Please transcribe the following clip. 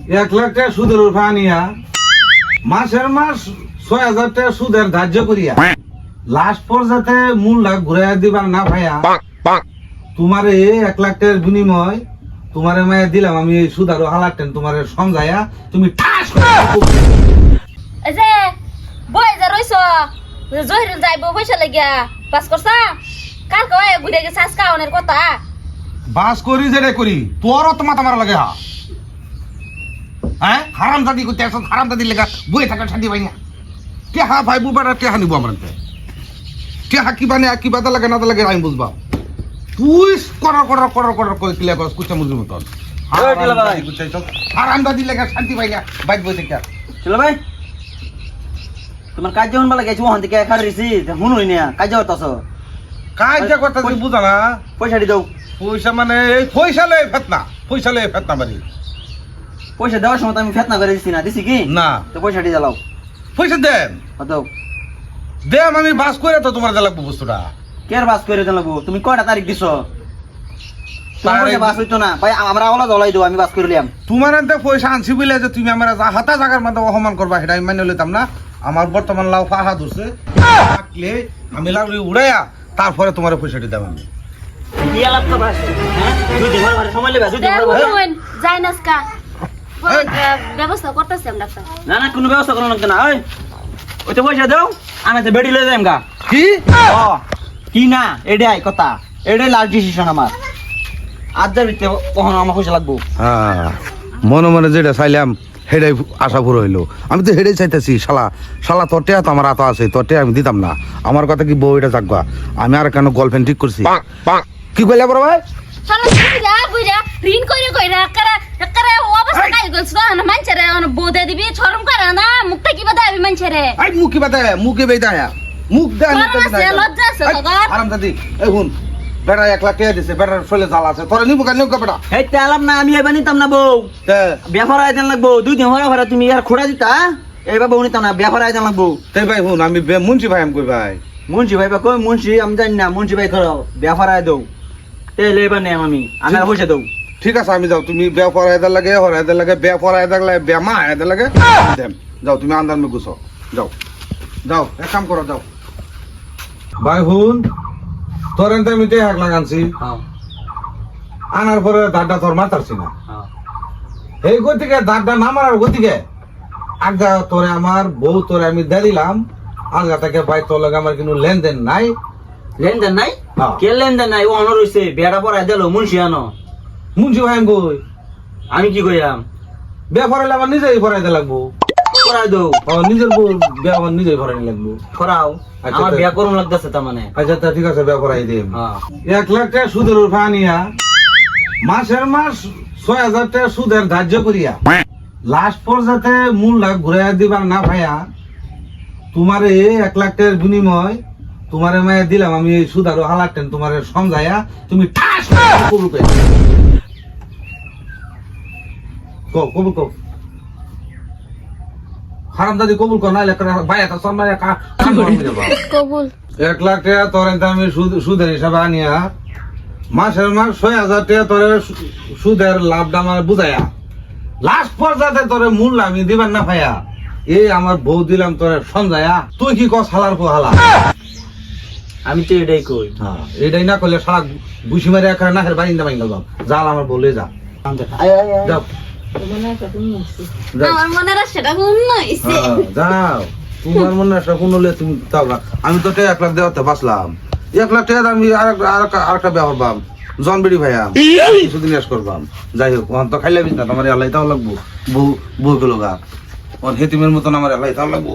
1 লাখ টাকা সুদের উপর আনিয়া মাসের মাস 6,000 টাকা সুদের ধার্য করিয়া লাস্ট পর্যাতে মূল লাখ ঘুরাইয়া দিবার না ভাইয়া তোমারে 1 লাখ টাকার বিনিময় তোমারে মায়া দিলাম আমি এই সুদ আরো হালাটেন তোমারে সমঝাইয়া তুমি ঠাস করে এই যে বই যে রইছো জহিরুল যাইবো পয়সা লাগিয়া পাস করছা কার কয় ঘুরে গেছে আজকে অনের কথা বাস করি যেটা করি তোরও তো মাথা মারা লাগে হ্যাঁ হারামজাদি করতে আসো হারামজাদি লেখা বই থাকা শান্তি পাই না কে হা ভাই বুবারা কে হানিব আমার কে হা কি বানে কি বাদা লাগে না লাগে আমি বুঝবা তুই কর করে ক্লিয়ার করছ কুচা মুজুর মতন হারামজাদি লেখা শান্তি পাই না বাইক বই থেকে চলো ভাই তোমার কাজ যেমন বলা গেছে ওখান থেকে খার রিসি হুনুই না কাজ করতেছ কাজ যা কথা তুই বুঝা না পয়সা দি দাও পয়সা মানে এই পয়সা লয়ে ফেতনা বাড়ি পয়সা দেওয়ার সময় তো আমি ফেতনা করে দিছি না দিছি কি না তো পয়সাটি জ্বালাও পয়সা দেন দাও দেন আমি বাস করে তো তোমার লাগবো বস্তুটা কের বাস করে জ্বালাবো তুমি কয়টা তারিখ দিছো তোমার তারিখ- বাস হইতো না ভাই আমরা ওলা জ্বলাই দেবো আমি বাস করে লিয়াম তোমার এতে পয়সা আনছি বলে যে তুমি আমার হাতা জায়গার মধ্যে অপমান করবা সেটা আমি মেনে লইতাম না আমার বর্তমান লাউ ফাহা ধরছে থাকলে আমি লাউরি উড়াইয়া তারপরে তোমার পয়সাটি দেব আমি কি আলাপ তো বাস হ্যাঁ দুই দিন ঘরে সময় লেবা দুই দিন ঘরে যাই নাসকা ব্যবস্থা করতেছি আমরা ডাক্তার না না কোনো ব্যবস্থা কোনো লাগবে না ওই তো পয়সা দাও আমি তো বেডি লয়ে যাইম গা কি ও কি না এটাই কথা এটাই লাস্ট ডিসিশন আমার আজ যার ভিতরে কখনো আমার পয়সা লাগবো হ্যাঁ মনে মনে যেটা চাইলাম সেটাই আশা পুরো হইলো আমি তো হেডেই চাইতেছি শালা তোর টেয়া তো আমার আতো আছে তোর টেয়া আমি দিতাম না আমার কথা কি বউ এটা থাকবা আমি আর কেন গার্লফ্রেন্ড ঠিক করছি কি কইলে বড় ভাই শালা বুইরা ঋণ কইরা কারা অবস্থা কাই গলছ না মানছরে বোদে দিবি শরম করে না মুখটা কি বাদা আমি মানছরে আই মুখে বাদা মুখে বেদা মুখ দে আমি তো লজ্জা আছে, লজ্জা আছে তোর। আরাম দাদি এই হুন বেড়া 1 লাখ টাকা দিছে বেড়ার ফলে জাল আছে তোরা নিবো কেন বেড়া এই তেলাম না আমি এবার নিতাম না বউ ব্যাপার আয়োজন লাগবো দুই দিন হরা তুমি আর খোড়া দিতা এইবার বউ নিতাম না ব্যাপার আয়োজন লাগবো তাই ভাই হুন আমি মুন্সি ভাই আমি কই ভাই মুন্সি ভাই বা কই মুন্সি আমি জানি না মুন্সি ভাই করো ব্যাপার আয় দৌ তেল এবার নেম আমি আর পয়সা দৌ ঠিক আছে আমি যাও তুমি বে পড়াইতে লাগে হরাইতে লাগে বে পড়াইতে লাগে বে মা আইতে লাগে দেম যাও তুমি আন্দার মে গুছো যাও যাও এক কাম করো যাও ভাই হুন তোর এনতে আমি তে হাক লাগানছি হ্যাঁ আনার পরে দাঁড়টা তোর মারতারছি না হ্যাঁ এই গতিকে দাঁড়টা না মারার গতিকে আগা তোরে আমার বউ তোরে আমি দিয়ে দিলাম আগা থেকে ভাই তোর লাগে আমার কোনো লেনদেন নাই লেনদেন নাই হ্যাঁ। কে লেনদেন নাই ও অনর হইছে বেড়া পড়াই দিল মুন্সি আনো মুন্সি ভাই আমি কই আমি কি কইলাম বে পড়াইলে আমার নিজেই পড়াইতে লাগবো পড়াই দৌ নিজের বউ বে আমার নিজেই পড়াই লাগবো করাও আচ্ছা, আমার তো- বিয়া করুন লাগতেছে তার মানে আচ্ছা তা ঠিক আছে বে পড়াই দিম হ্যাঁ 1 লাখ টাকা সুদের উপর আনিয়া মাসের মাস 6,000 টাকা সুদের ধার্য করিয়া লাস্ট পর্যাতে মূল লাখ ঘুরাইয়া দিবার না ভাইয়া তোমারে 1 লাখ টাকার বিনিময় তোমারে মায়া দিলাম আমি এই সুদ আরো হালাটেন তোমারে সমঝাইয়া তুমি ঠাস করে কবুল করে কবুল কর হারাম দাদি কবুল কর নাইলে ভাই এত সম্মানে কবুল 1 লাখ টাকা তোর এনতে আমি সুদের হিসাবে আনিয়া মাসের মাস 6,000 টাকা তোর সুদের লাভটা আমার বুঝাইয়া লাস্ট পর্যায়ে তোরে মূল আমি দিবার না ভাইয়া এই আমার বউ দিলাম তোরে সমঝাইয়া তুই কি কস হালার পো হালা আমি তো এটাই কই হ্যাঁ এটাই না করলে সারা বুসি মারি এখানে নাকের বারিন্দা বাইন্দা যাও জাল আমার বলে যা যাও যাও আমার মনে রাখছেটা কোন নইছে হ্যাঁ, যাও তোমার মনে হয় শকুন হলে তুমি তাও না। আমি তো 1 লাখ দেওয়াতে বাঁচলাম 1 লাখ টাকা আমি আরেকটা ব্যবহার পাম জন বেড়ি ভাইয়া কিছুদিন এস করবাম যাই হোক ওখান তো খাইলে না আমার আল্লাহ তাও লাগবো বউ গুলো গা হেতিমের মতন আমার আল্লাহ তাও লাগবো